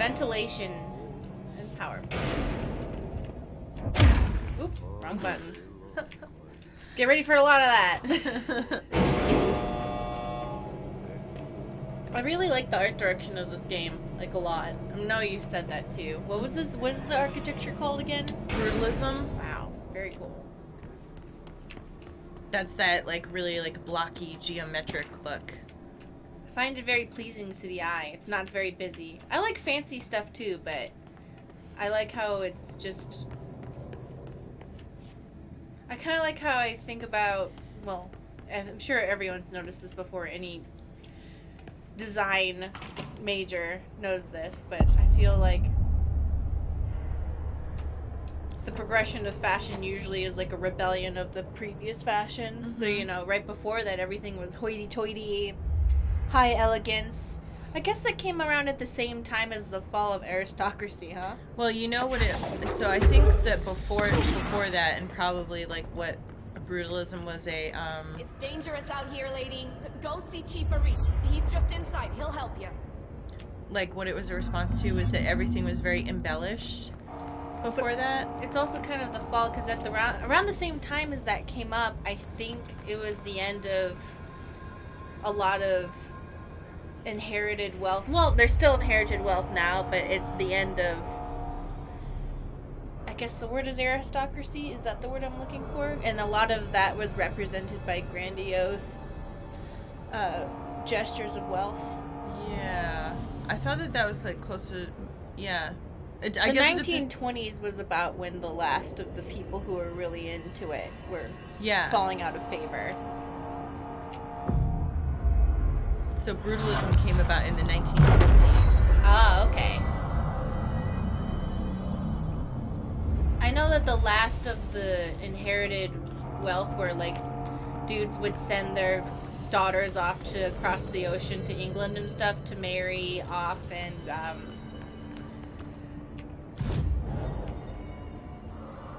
ventilation and power. Oops, wrong button. Get ready for a lot of that. I really like the art direction of this game, like a lot. I know you've said that too. What was this? What is the architecture called again? Brutalism. Wow, very cool. That's that like really like blocky geometric look. I find it very pleasing to the eye. It's not very busy. I like fancy stuff too, but I like how it's just... I kind of like how I think about, well, I'm sure everyone's noticed this before, any design major knows this, but I feel like the progression of fashion usually is like a rebellion of the previous fashion. Mm-hmm. So, you know, right before that, everything was hoity-toity, high elegance. I guess that came around at the same time as the fall of aristocracy, huh? Well, you know what it... So I think that before that, and probably like what brutalism was a... It's dangerous out here, lady. Go see Chief Arish. He's just inside. He'll help you. Like what it was a response to was that everything was very embellished before that. It's also kind of the fall, because at the around the same time as that came up, I think it was the end of a lot of inherited wealth. Well, there's still inherited wealth now, but at the end of, I guess the word is aristocracy. Is that the word I'm looking for? And a lot of that was represented by grandiose gestures of wealth. Yeah. I thought that was like close to, yeah. The 1920s was about when the last of the people who were really into it were falling out of favor. So brutalism came about in the 1950s. Ah, okay. I know that the last of the inherited wealth where, like, dudes would send their daughters off to across the ocean to England and stuff to marry off and,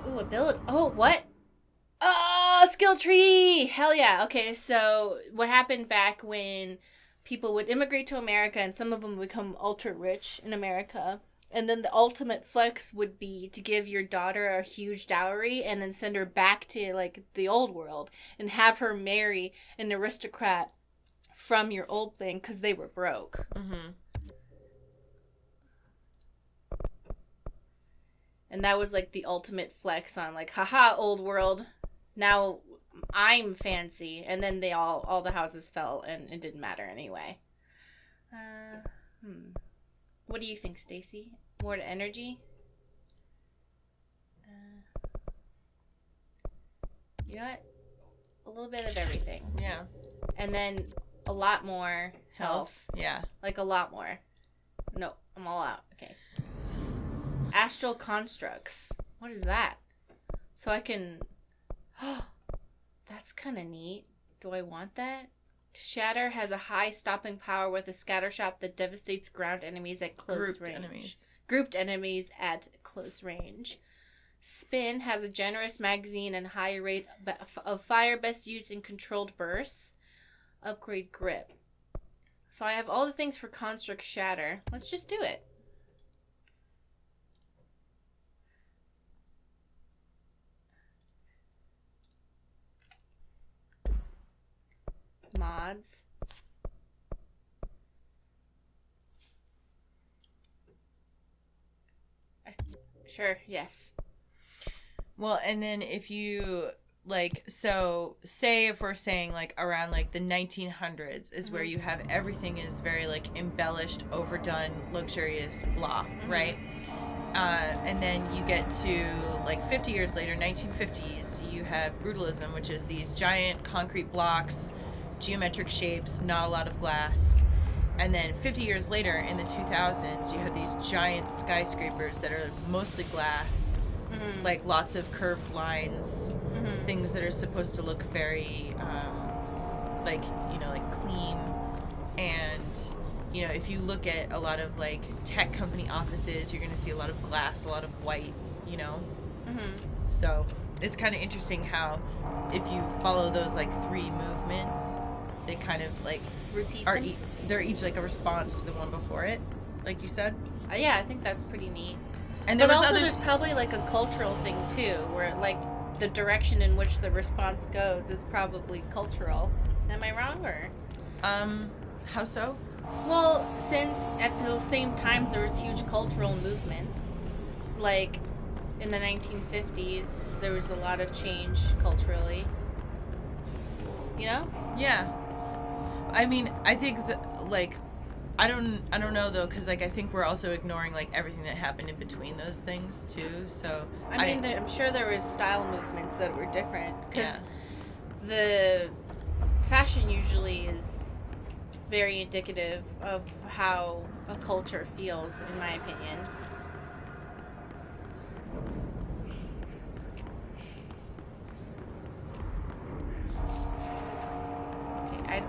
Ooh, ability. Oh, what? Oh, skill tree! Hell yeah. Okay, so what happened back when people would immigrate to America and some of them would become ultra rich in America, and then the ultimate flex would be to give your daughter a huge dowry and then send her back to, like, the old world and have her marry an aristocrat from your old thing because they were broke. Mm-hmm. And that was, like, the ultimate flex on, like, haha, old world, now I'm fancy. And then all the houses fell, and it didn't matter anyway. What do you think, Stacy? More to energy? You got a little bit of everything. Yeah. And then a lot more health. Yeah. Like, a lot more. No, I'm all out. Okay. Astral constructs. What is that? So I can... Oh, that's kind of neat. Do I want that? Shatter has a high stopping power with a scatter shot that devastates ground enemies at close range. Grouped enemies at close range. Spin has a generous magazine and high rate of fire, best used in controlled bursts. Upgrade grip. So I have all the things for construct shatter. Let's just do it. Mods. Sure, yes. Well, and then if you, like, so say if we're saying, like, around, like, the 1900s is where you have everything is very, like, embellished, overdone, luxurious, blah, right? And then you get to, like, 50 years later, 1950s, you have brutalism, which is these giant concrete blocks, geometric shapes, not a lot of glass. And then 50 years later, in the 2000s, you have these giant skyscrapers that are mostly glass, like lots of curved lines, things that are supposed to look very, like, you know, like clean. And, you know, if you look at a lot of, like, tech company offices, you're going to see a lot of glass, a lot of white, you know? So it's kind of interesting how if you follow those, like, three movements, they kind of, like, repeat they're each, like, a response to the one before it. like you said. Yeah, I think that's pretty neat. And there but was also, others. there's probably like a cultural thing too, where like the direction in which the response goes is probably cultural. Am I wrong or? How so? Well, since at those same times there was huge cultural movements, like in the 1950s, there was a lot of change culturally. You know? Yeah. I mean, I think that, like, I don't know though, because like I think we're also ignoring like everything that happened in between those things too. So I mean, I'm sure there was style movements that were different because Yeah. the fashion usually is very indicative of how a culture feels, in my opinion. Okay,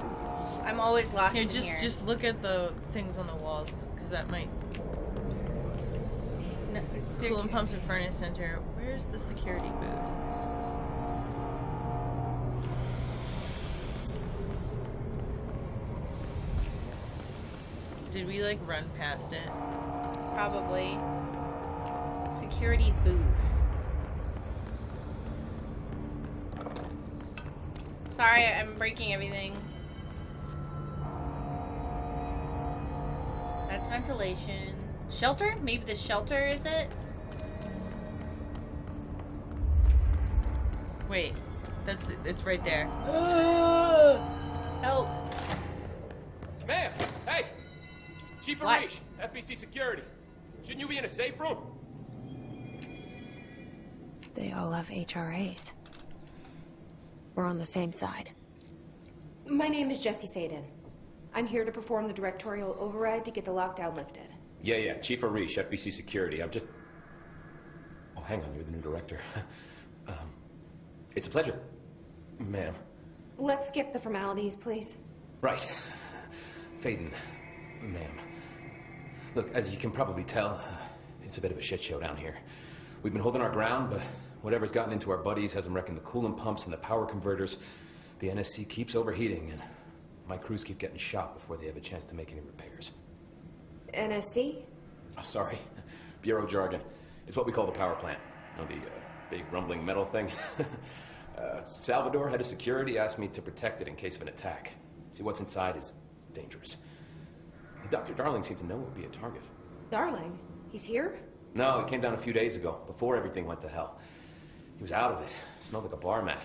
I'm always lost Here, in here. just look at the things on the walls, because that might. No, Coolant Pumps and Furnace Center. Where's the security booth? Did we like run past it? Probably. Security booth. Sorry, I'm breaking everything. That's ventilation. Shelter? Maybe the shelter is it? Wait, it's right there. Help. Ma'am! Hey! Chief What? Arish, FBC Security. Shouldn't you be in a safe room? They all have HRAs. We're on the same side. My name is Jesse Faden. I'm here to perform the directorial override to get the lockdown lifted. Yeah, Chief Arish, FBC Security. I'm just... Oh, hang on, you're the new director. It's a pleasure, ma'am. Let's skip the formalities, please. Right. Faden, ma'am. Look, as you can probably tell, it's a bit of a shit show down here. We've been holding our ground, but whatever's gotten into our buddies has them wrecking the coolant pumps and the power converters. The NSC keeps overheating, and my crews keep getting shot before they have a chance to make any repairs. NSC? Oh, sorry. Bureau jargon. It's what we call the power plant. You know, the big rumbling metal thing? Salvador, head of security, asked me to protect it in case of an attack. See, what's inside is dangerous. Dr. Darling seemed to know it would be a target. Darling? He's here? No, he came down a few days ago, before everything went to hell. He was out of it. Smelled like a bar mat.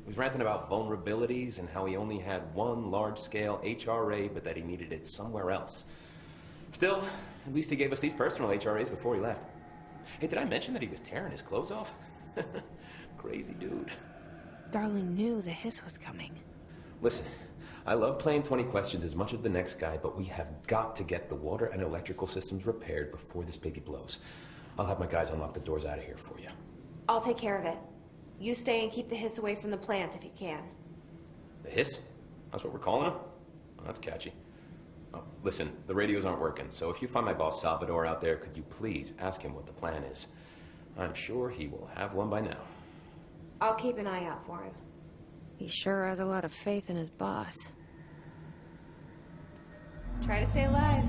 He was ranting about vulnerabilities and how he only had one large-scale HRA, but that he needed it somewhere else. Still, at least he gave us these personal HRAs before he left. Hey, did I mention that he was tearing his clothes off? Crazy dude. Darling knew the hiss was coming. Listen, I love playing 20 questions as much as the next guy, but we have got to get the water and electrical systems repaired before this baby blows. I'll have my guys unlock the doors out of here for you. I'll take care of it. You stay and keep the hiss away from the plant if you can. The hiss? That's what we're calling him? Oh, that's catchy. Oh, listen, the radios aren't working, so if you find my boss Salvador out there, could you please ask him what the plan is? I'm sure he will have one by now. I'll keep an eye out for him. He sure has a lot of faith in his boss. Try to stay alive.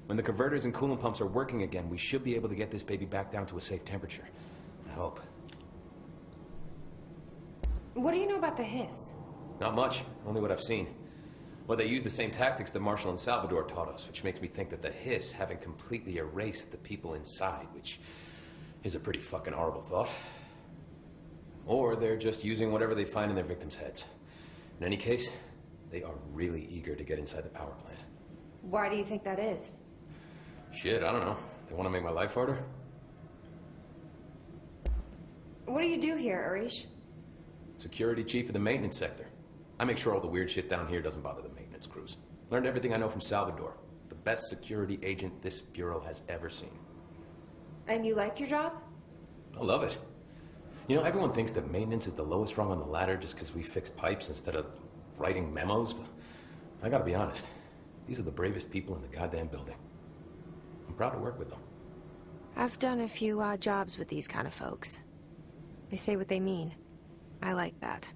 When the converters and coolant pumps are working again, we should be able to get this baby back down to a safe temperature. I hope. What do you know about the hiss? Not much, only what I've seen. Well, they use the same tactics that Marshall and Salvador taught us, which makes me think that the hiss haven't completely erased the people inside, which is a pretty fucking horrible thought. Or they're just using whatever they find in their victims' heads. In any case, they are really eager to get inside the power plant. Why do you think that is? Shit, I don't know. They want to make my life harder? What do you do here, Arish? Security Chief of the maintenance sector. I make sure all the weird shit down here doesn't bother the maintenance crews. Learned everything I know from Salvador. The best security agent this bureau has ever seen. And you like your job? I love it. You know, everyone thinks that maintenance is the lowest rung on the ladder just because we fix pipes instead of writing memos, but I gotta be honest. These are the bravest people in the goddamn building. I'm proud to work with them. I've done a few odd jobs with these kind of folks. They say what they mean. I like that.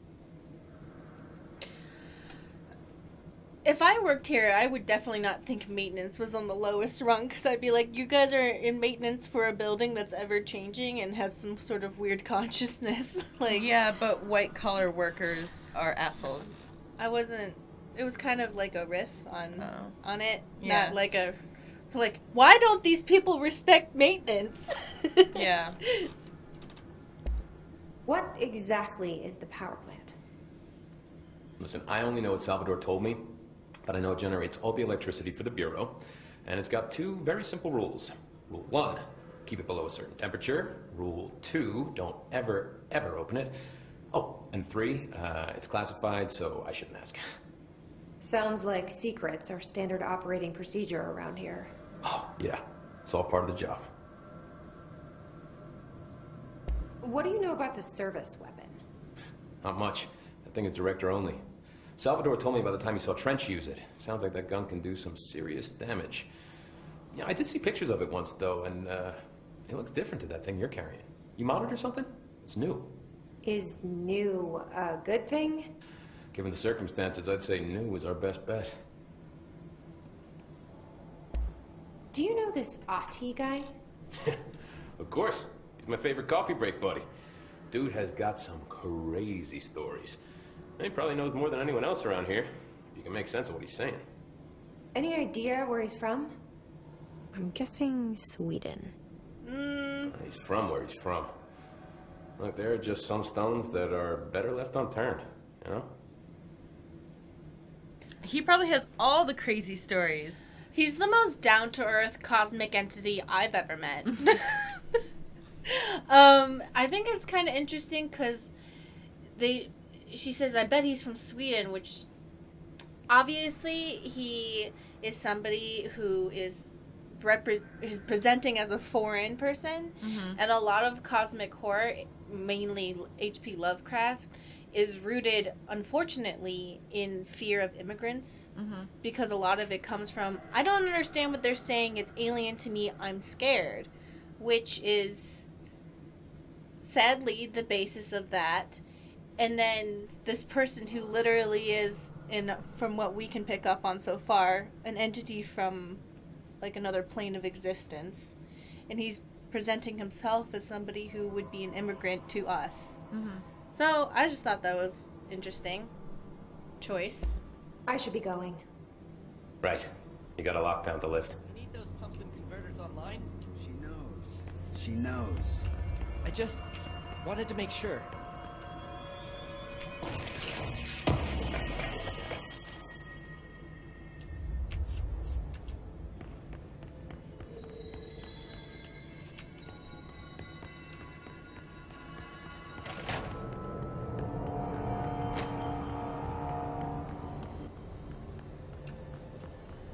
If I worked here, I would definitely not think maintenance was on the lowest rung, because I'd be like, you guys are in maintenance for a building that's ever-changing and has some sort of weird consciousness. Like, Yeah, but white-collar workers are assholes. I wasn't... It was kind of like a riff on it. Yeah. Not like a... Like, why don't these people respect maintenance? Yeah. What exactly is the power plant? Listen, I only know what Salvador told me, but I know it generates all the electricity for the Bureau, and it's got 2 very simple rules. Rule 1, keep it below a certain temperature. Rule 2, don't ever open it. Oh, and 3, it's classified, so I shouldn't ask. Sounds like secrets are standard operating procedure around here. Oh, yeah. It's all part of the job. What do you know about the service weapon? Not much. That thing is director only. Salvador told me by the time he saw Trench use it. Sounds like that gun can do some serious damage. Yeah, I did see pictures of it once, though, and it looks different to that thing you're carrying. You modded or something? It's new. Is new a good thing? Given the circumstances, I'd say new is our best bet. Do you know this Ati guy? Of course. He's my favorite coffee break buddy. Dude has got some crazy stories. He probably knows more than anyone else around here. You can make sense of what he's saying. Any idea where he's from? I'm guessing Sweden. He's from where he's from. Look, there are just some stones that are better left unturned, you know? He probably has all the crazy stories. He's the most down-to-earth cosmic entity I've ever met. I think it's kind of interesting because she says, I bet he's from Sweden, which obviously he is somebody who is presenting as a foreign person, and a lot of cosmic horror, mainly H.P. Lovecraft, is rooted, unfortunately, in fear of immigrants, because a lot of it comes from, I don't understand what they're saying, it's alien to me, I'm scared, which is sadly the basis of that. And then this person who literally is, from what we can pick up on so far, an entity from like another plane of existence, and he's presenting himself as somebody who would be an immigrant to us. So I just thought that was interesting choice. I should be going. Right. You got a lockdown to lift. Need those pumps and converters online? She knows. She knows. I just wanted to make sure.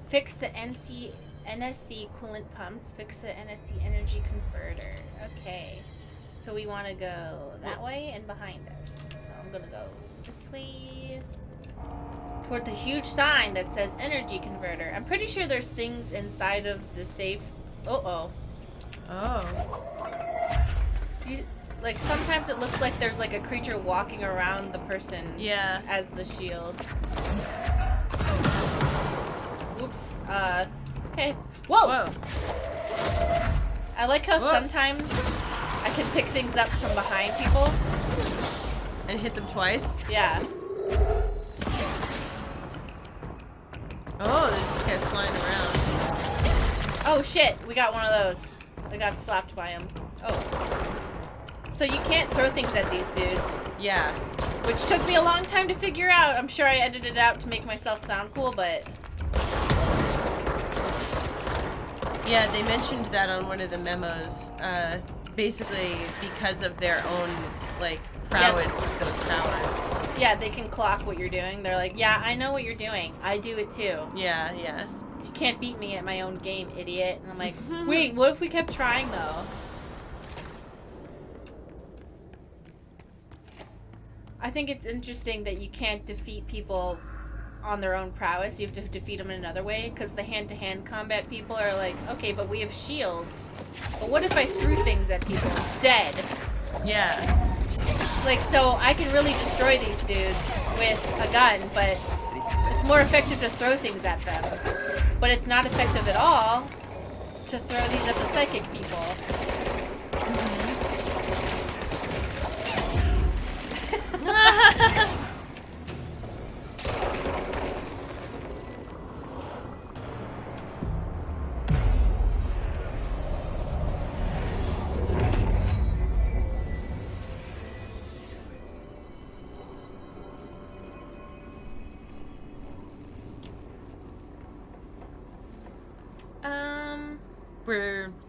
Fix the NSC coolant pumps. Fix the NSC energy converter. Okay. So we want to go that way and behind us. So I'm going to go this way. Toward the huge sign that says energy converter. I'm pretty sure there's things inside of the safes. Oh. Like sometimes it looks like there's like a creature walking around the person. Yeah. As the shield. Oops. Okay. Whoa! I like how sometimes I can pick things up from behind people. And hit them twice? Yeah. Oh, they just kept flying around. Oh shit, we got one of those. I got slapped by him. Oh. So you can't throw things at these dudes. Yeah. Which took me a long time to figure out. I'm sure I edited it out to make myself sound cool, but... Yeah, they mentioned that on one of the memos. Basically, because of their own, like, prowess with those powers. Yeah, they can clock what you're doing. They're like, yeah, I know what you're doing. I do it too. Yeah, yeah. You can't beat me at my own game, idiot. And I'm like, wait, what if we kept trying, though? I think it's interesting that you can't defeat people on their own prowess. You have to defeat them in another way, because the hand-to-hand combat people are like, okay, but we have shields. But what if I threw things at people instead? Yeah. Like, so I can really destroy these dudes with a gun, but it's it's more effective to throw things at them. But it's not effective at all to throw these at the psychic people.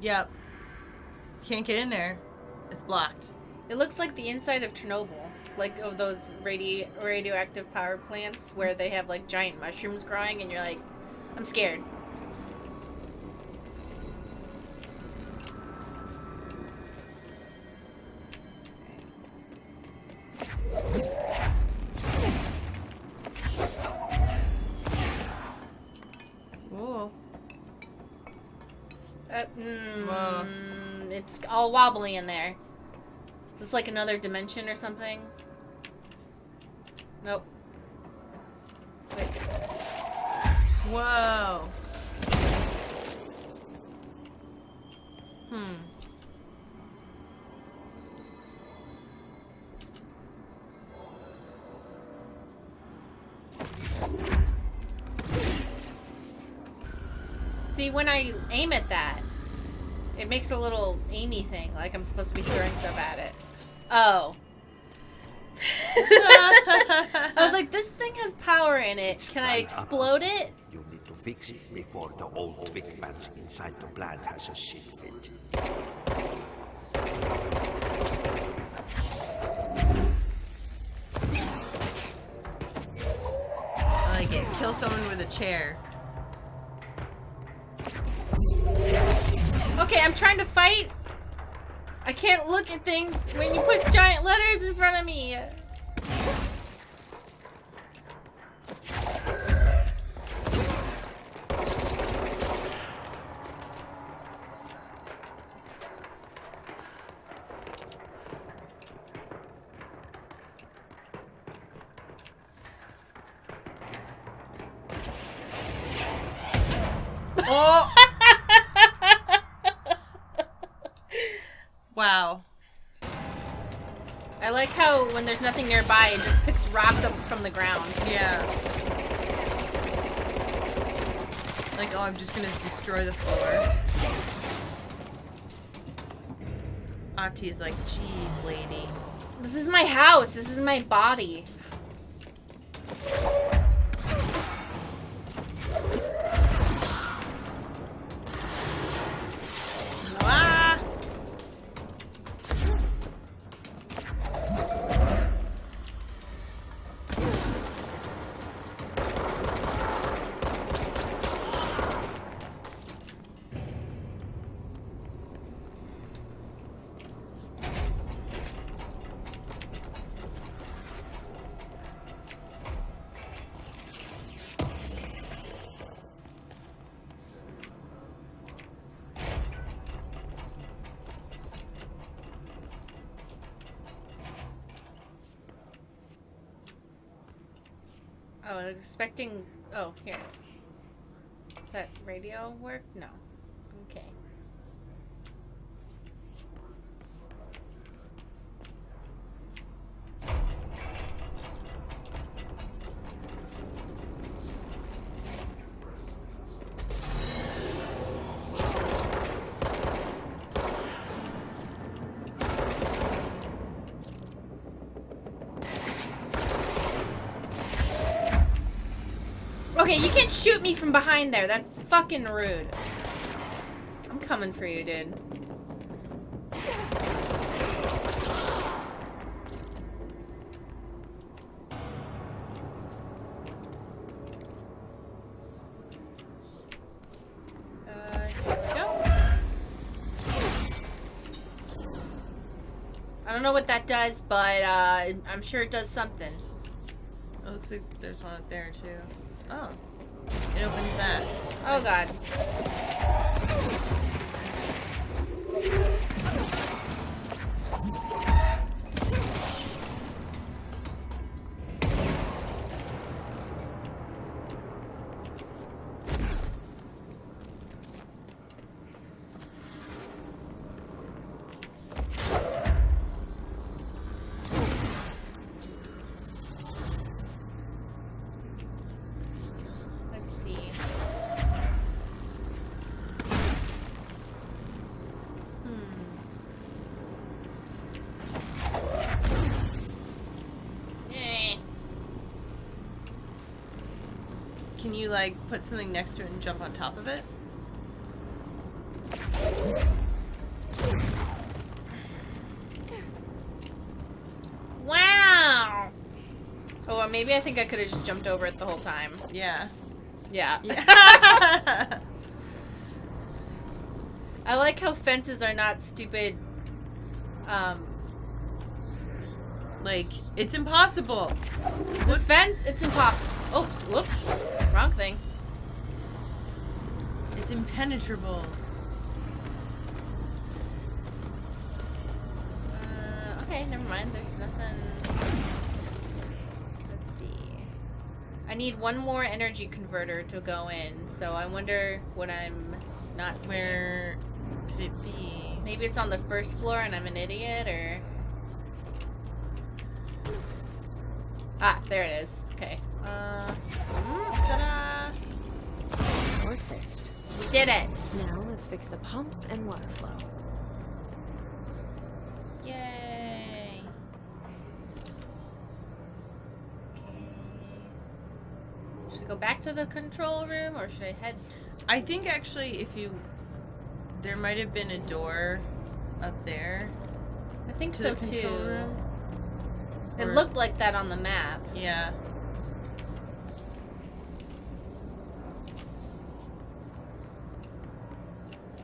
Yep. Can't get in there. It's blocked. It looks like the inside of Chernobyl. Like of those radioactive power plants where they have like giant mushrooms growing and you're like, I'm scared. Whoa. Whoa. It's all wobbly in there. Is this like another dimension or something? Nope. Wait. Whoa. See, when I aim at that, it makes a little aimy thing, like I'm supposed to be throwing stuff at it. Oh. I was like, this thing has power in it. Can I explode it? You need to fix it before the old Vic Vance inside the plant has a shit fit. I like it. Kill someone with a chair. Okay, I'm trying to fight. I can't look at things when you put giant letters in front of me. Oh! Wow. I like how when there's nothing nearby, it just picks rocks up from the ground. Yeah. Like, oh, I'm just gonna destroy the floor. Ahti's like, geez, lady. This is my house. This is my body. Ah! Oh, I was expecting. Oh, here. Does that radio work? No. Okay. Okay, you can't shoot me from behind there. That's fucking rude. I'm coming for you, dude. Here we go. I don't know what that does, but I'm sure it does something. It looks like there's one up there, too. Oh. It opens that. Oh, God. Can you, like, put something next to it and jump on top of it? Wow! Oh, well, maybe I think I could have just jumped over it the whole time. Yeah. Yeah. I like how fences are not stupid, like, it's impossible. This fence, it's impossible. Oops, whoops. Wrong thing. It's impenetrable. Okay, never mind. There's nothing. Let's see. I need one more energy converter to go in, so I wonder what I'm not seeing. Where could it be? Maybe it's on the first floor and I'm an idiot, or... Ah, there it is. Okay. Ta-da! We're fixed. We did it! Now let's fix the pumps and water flow. Yay! Okay. Should I go back to the control room, or should I head... I think actually if you... There might have been a door up there. I think To so the control too. room? It Or- looked like that on the map. Yeah.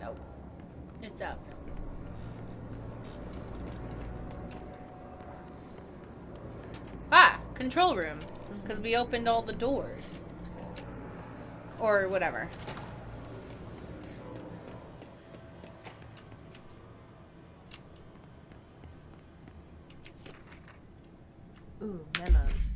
Nope. It's up. Ah! Control room. Because we opened all the doors. Or whatever. Ooh, memos.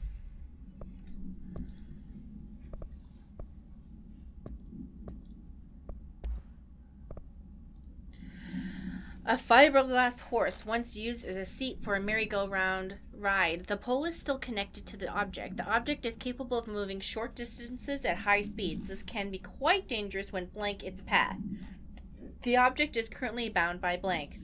A fiberglass horse, once used as a seat for a merry-go-round ride. The pole is still connected to the object. The object is capable of moving short distances at high speeds. This can be quite dangerous when blank its path. The object is currently bound by blank.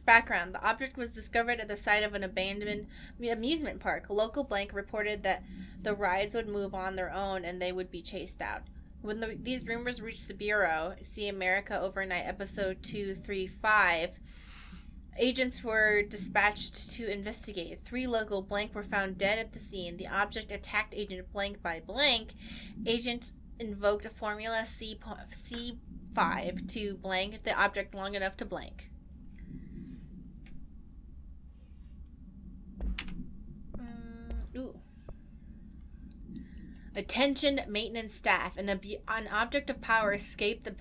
Background. The object was discovered at the site of an abandoned amusement park. Local blank reported that the rides would move on their own and they would be chased out. When these rumors reached the Bureau, see America Overnight episode 235, agents were dispatched to investigate. 3 local blank were found dead at the scene. The object attacked Agent Blank by blank. Agent invoked a formula C5 to blank the object long enough to blank. Ooh. Attention maintenance staff. An object of power escaped the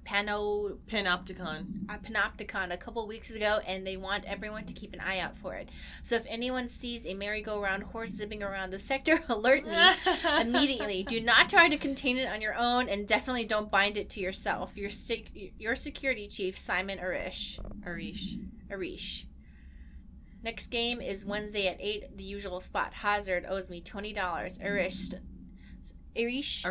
Panopticon. Panopticon a couple weeks ago, and they want everyone to keep an eye out for it. So if anyone sees a merry-go-round horse zipping around the sector, alert me immediately. Do not try to contain it on your own, and definitely don't bind it to yourself. Your security chief, Simon Arish. Arish. Next game is Wednesday at 8, the usual spot. Hazard owes me $20. Arish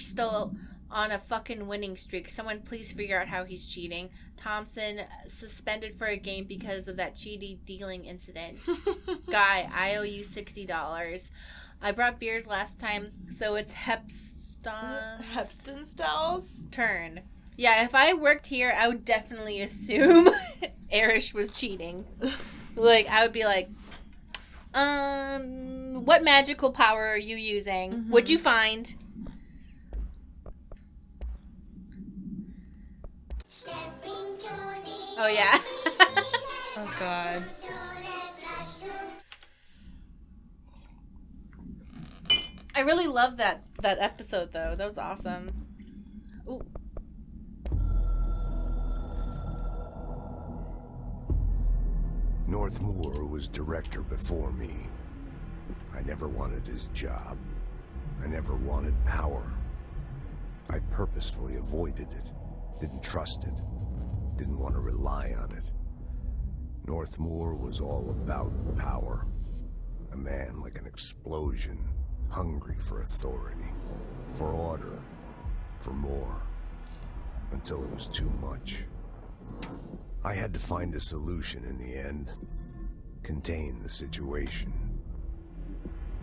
still on a fucking winning streak. Someone please figure out how he's cheating. Thompson suspended for a game because of that cheating dealing incident. Guy, I owe you $60. I brought beers last time, so it's Hepstonstall's turn. Yeah, if I worked here, I would definitely assume Arish was cheating. Like, I would be like, what magical power are you using? Mm-hmm. What'd you find? Oh, yeah. Oh, God. I really love that episode, though. That was awesome. Ooh. Northmoor was director before me. I never wanted his job. I never wanted power. I purposefully avoided it. Didn't trust it. Didn't want to rely on it. Northmoor was all about power. A man like an explosion, hungry for authority, for order, for more, until it was too much. I had to find a solution in the end. Contain the situation.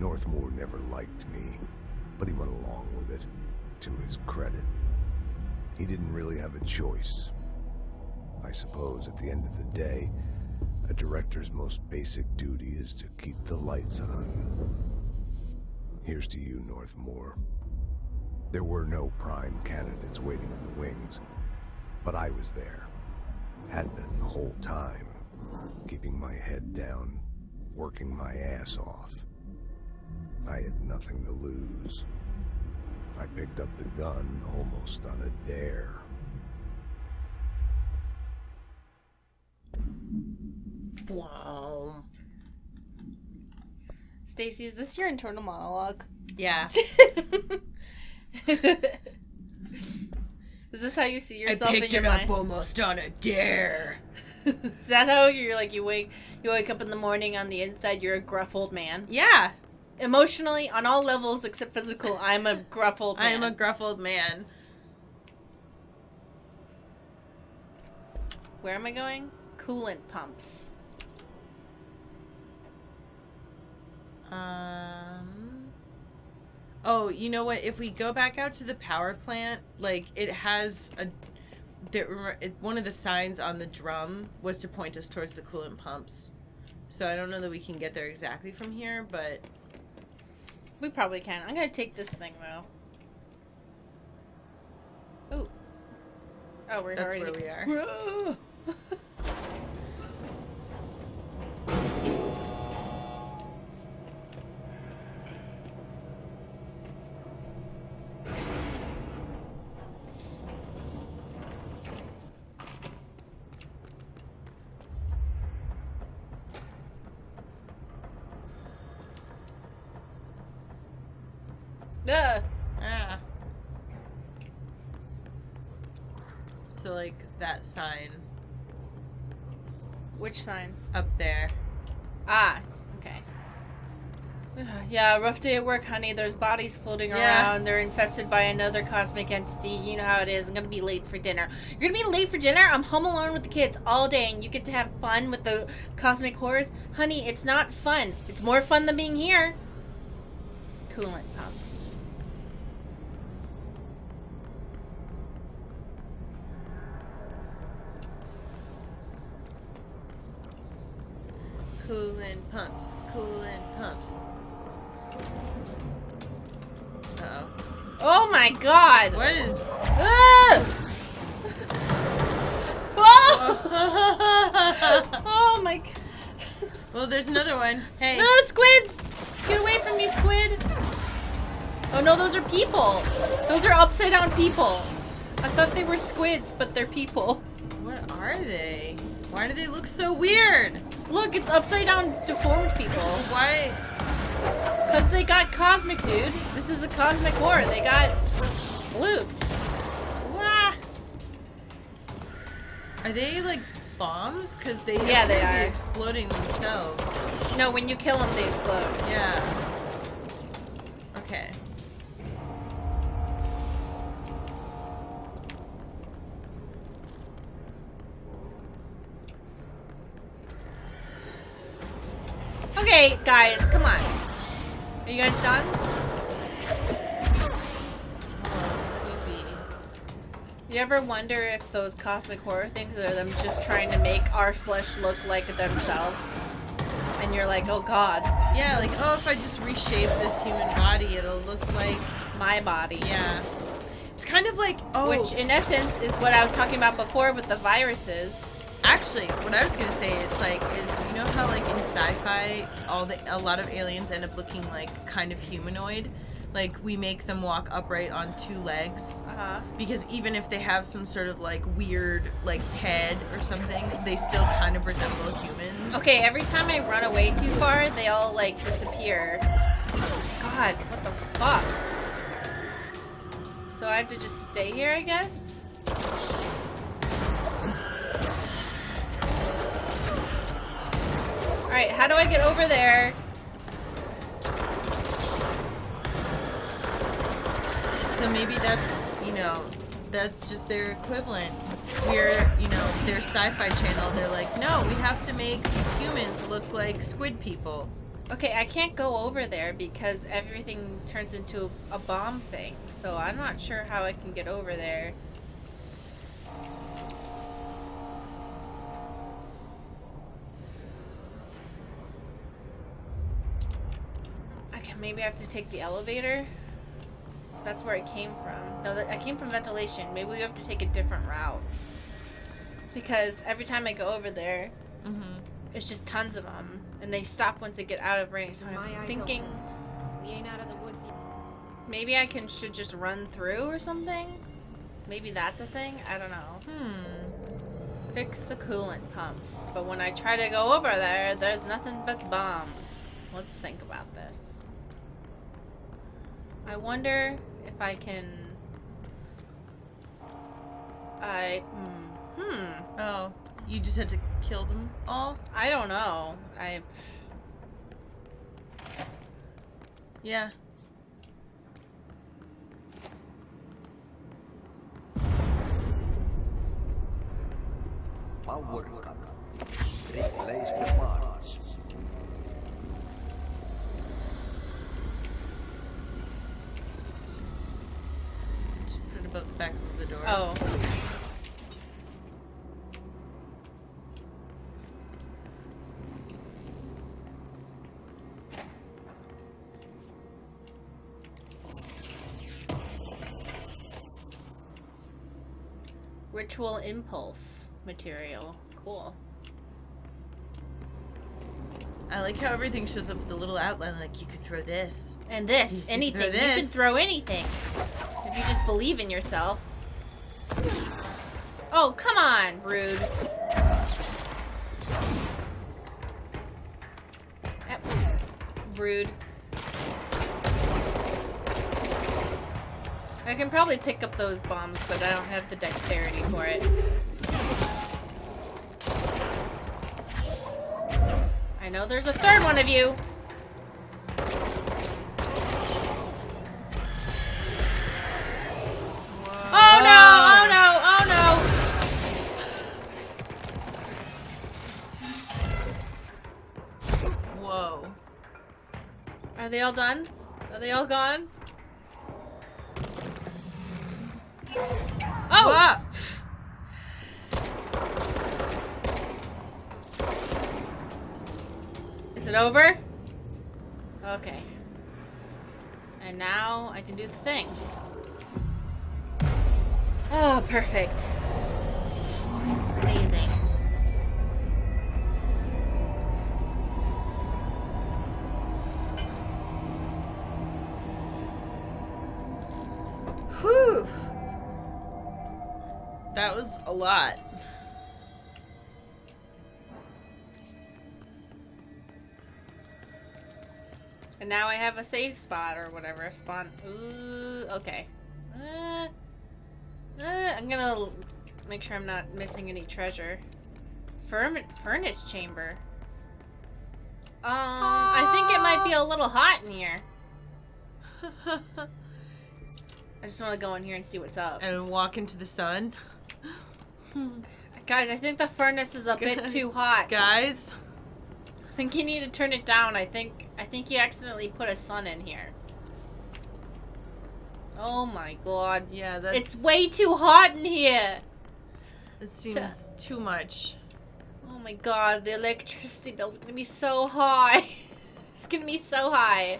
Northmoor never liked me, but he went along with it, to his credit. He didn't really have a choice. I suppose at the end of the day, a director's most basic duty is to keep the lights on. Here's to you, Northmoor. There were no prime candidates waiting in the wings, but I was there. Had been the whole time, keeping my head down, working my ass off. I had nothing to lose. I picked up the gun almost on a dare. Wow. Stacy, is this your internal monologue? Yeah. Is this how you see yourself in your mind? Almost on a dare. Is that how you're like you wake up in the morning, on the inside you're a gruff old man? Yeah. Emotionally, on all levels except physical, I'm a gruff old man. I am a gruff old man. Where am I going? Coolant pumps. Oh, you know what? If we go back out to the power plant, like, it has one of the signs on the drum was to point us towards the coolant pumps. So I don't know that we can get there exactly from here, but we probably can. I'm gonna take this thing though. Ooh. Oh, we're that's already where we are. Ah. So, like, that sign. Which sign? Up there. Ah, okay. Yeah, rough day at work, honey. There's bodies floating around. They're infested by another cosmic entity. You know how it is. I'm gonna be late for dinner. You're gonna be late for dinner? I'm home alone with the kids all day, and you get to have fun with the cosmic horrors? Honey, it's not fun. It's more fun than being here. Coolant pumps. Coolant pumps. Coolant pumps. Uh-oh. Oh my god! What is... Ah! Oh! Oh my god. Well, there's another one. Hey. No, squids! Get away from me, squid! Oh no, those are people! Those are upside down people! I thought they were squids, but they're people. What are they? Why do they look so weird? Look, it's upside down deformed people. Why? Because they got cosmic, dude. This is a cosmic war. They got looped. Wah. Are they like bombs? Because they they are exploding themselves. No, when you kill them, they explode. Yeah. Okay. Okay, guys, come on. Are you guys done? You ever wonder if those cosmic horror things are them just trying to make our flesh look like themselves? And you're like, oh god. Yeah, like, oh, if I just reshape this human body, it'll look like my body. Yeah. It's kind of like, oh. Which, in essence, is what I was talking about before with the viruses. Actually, what I was gonna say, it's like, is you know how like in sci-fi, a lot of aliens end up looking like kind of humanoid, like we make them walk upright on two legs, because even if they have some sort of like weird like head or something, they still kind of resemble humans. Okay, every time I run away too far, they all like disappear. God, what the fuck? So I have to just stay here, I guess? Alright, how do I get over there? So maybe that's, you know, that's just their equivalent. We're, you know, their sci-fi channel, they're like, no, we have to make these humans look like squid people. Okay, I can't go over there because everything turns into a bomb thing. So I'm not sure how I can get over there. Okay, maybe I have to take the elevator. That's where it came from. No, I came from ventilation. Maybe we have to take a different route. Because every time I go over there, it's just tons of them. And they stop once they get out of range. So I'm thinking We ain't out of the woods yet. maybe I should just run through or something? Maybe that's a thing? I don't know. Fix the coolant pumps. But when I try to go over there, there's nothing but bombs. Let's think about this. I wonder if I can... Oh, you just had to kill them all? I don't know. Yeah. Power cut. Replace the parts. Just put it above the back of the door. Oh. Ritual impulse material. Cool. I like how everything shows up with a little outline, like you could throw this. And this, You anything. throw You can this. throw anything. If you just believe in yourself. Oh, come on, rude. Rude. I can probably pick up those bombs, but I don't have the dexterity for it. I know there's a third one of you. Oh no! Oh no! Oh no! Whoa. Are they all done? Are they all gone? Oh! Whoa. Is it over? Okay. And now I can do the thing. Oh, perfect. Amazing. Whew. That was a lot. And now I have a safe spot or whatever. Spawn. Ooh, okay. I'm gonna make sure I'm not missing any treasure. Furnace chamber. I think it might be a little hot in here. I just want to go in here and see what's up. And walk into the sun. Guys, I think the furnace is a bit too hot. Guys, I think you need to turn it down. I think you accidentally put a sun in here. Oh my god. yeah, that's... It's way too hot in here. It seems too much. Oh my god, the electricity bill's gonna be so high. It's gonna be so high.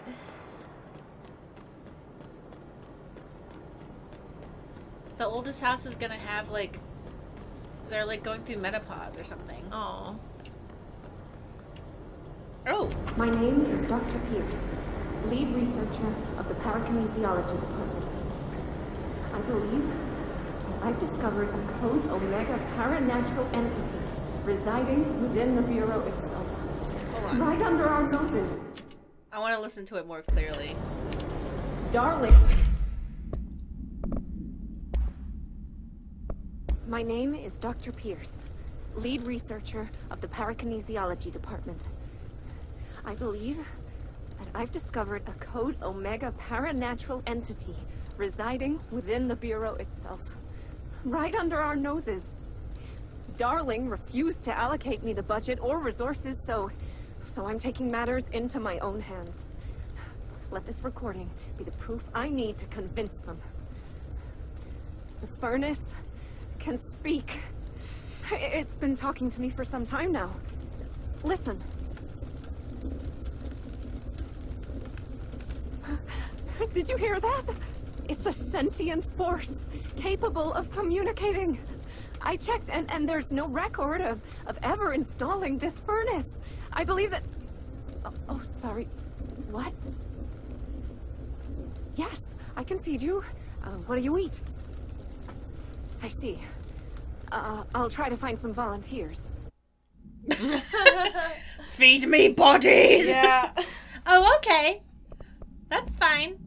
The oldest house is gonna have like... They're like going through menopause or something. Oh. Oh! My name is Dr. Pierce, lead researcher of the Parakinesiology Department. I believe that I've discovered a Code Omega paranatural entity residing within the Bureau itself. Hold on. Right under our noses. I want to listen to it more clearly. Darling. My name is Dr. Pierce, lead researcher of the Parakinesiology Department. I believe that I've discovered a Code Omega paranatural entity residing within the Bureau itself. Right under our noses. Darling refused to allocate me the budget or resources, so So I'm taking matters into my own hands. Let this recording be the proof I need to convince them. The furnace can speak. It's been talking to me for some time now. Listen. Did you hear that? It's a sentient force, capable of communicating. I checked, and there's no record of ever installing this furnace. I believe that... Oh, sorry. What? Yes, I can feed you. What do you eat? I see. I'll try to find some volunteers. Feed me bodies! Yeah. Oh, okay. That's fine.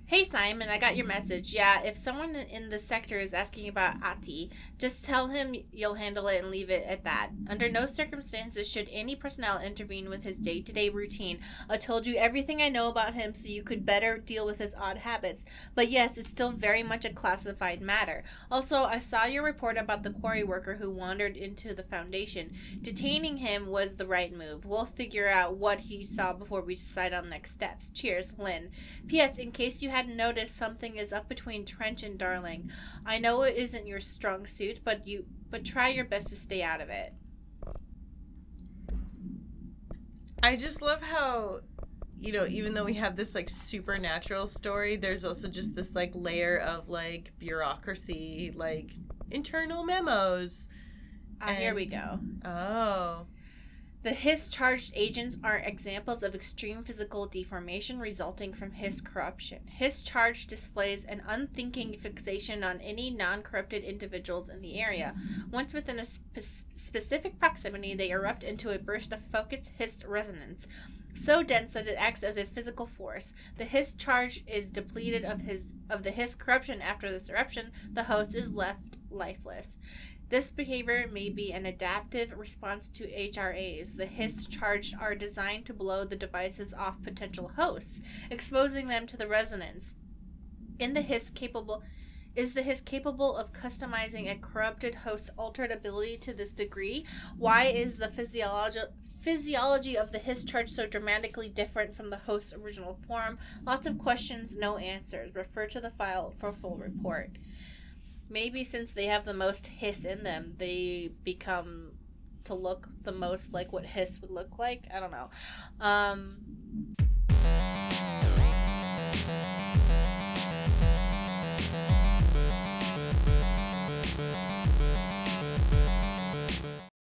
Hey Simon, I got your message. Yeah, if someone in the sector is asking about Ati, just tell him you'll handle it and leave it at that. Under no circumstances should any personnel intervene with his day-to-day routine. I told you everything I know about him so you could better deal with his odd habits. But yes, it's still very much a classified matter. Also, I saw your report about the quarry worker who wandered into the Foundation. Detaining him was the right move. We'll figure out what he saw before we decide on next steps. Cheers, Lynn. P.S. In case you hadn't noticed, something is up between Trench and Darling. I know it isn't your strong suit, but try your best to stay out of it. I just love how, you know, even though we have this like supernatural story, there's also just this like layer of like bureaucracy, like internal memos. Here we go. Oh. The Hiss-charged agents are examples of extreme physical deformation resulting from Hiss corruption. Hiss-charge displays an unthinking fixation on any non-corrupted individuals in the area. Once within a specific proximity, they erupt into a burst of focused Hiss resonance, so dense that it acts as a physical force. The Hiss charge is depleted of the Hiss corruption after this eruption. The host is left lifeless. This behavior may be an adaptive response to HRAs. The Hiss charged are designed to blow the devices off potential hosts, exposing them to the resonance. Is the Hiss capable of customizing a corrupted host's altered ability to this degree? Why is the physiology of the Hiss charge so dramatically different from the host's original form? Lots of questions, no answers. Refer to the file for a full report. Maybe since they have the most Hiss in them, they become to look the most like what Hiss would look like. I don't know.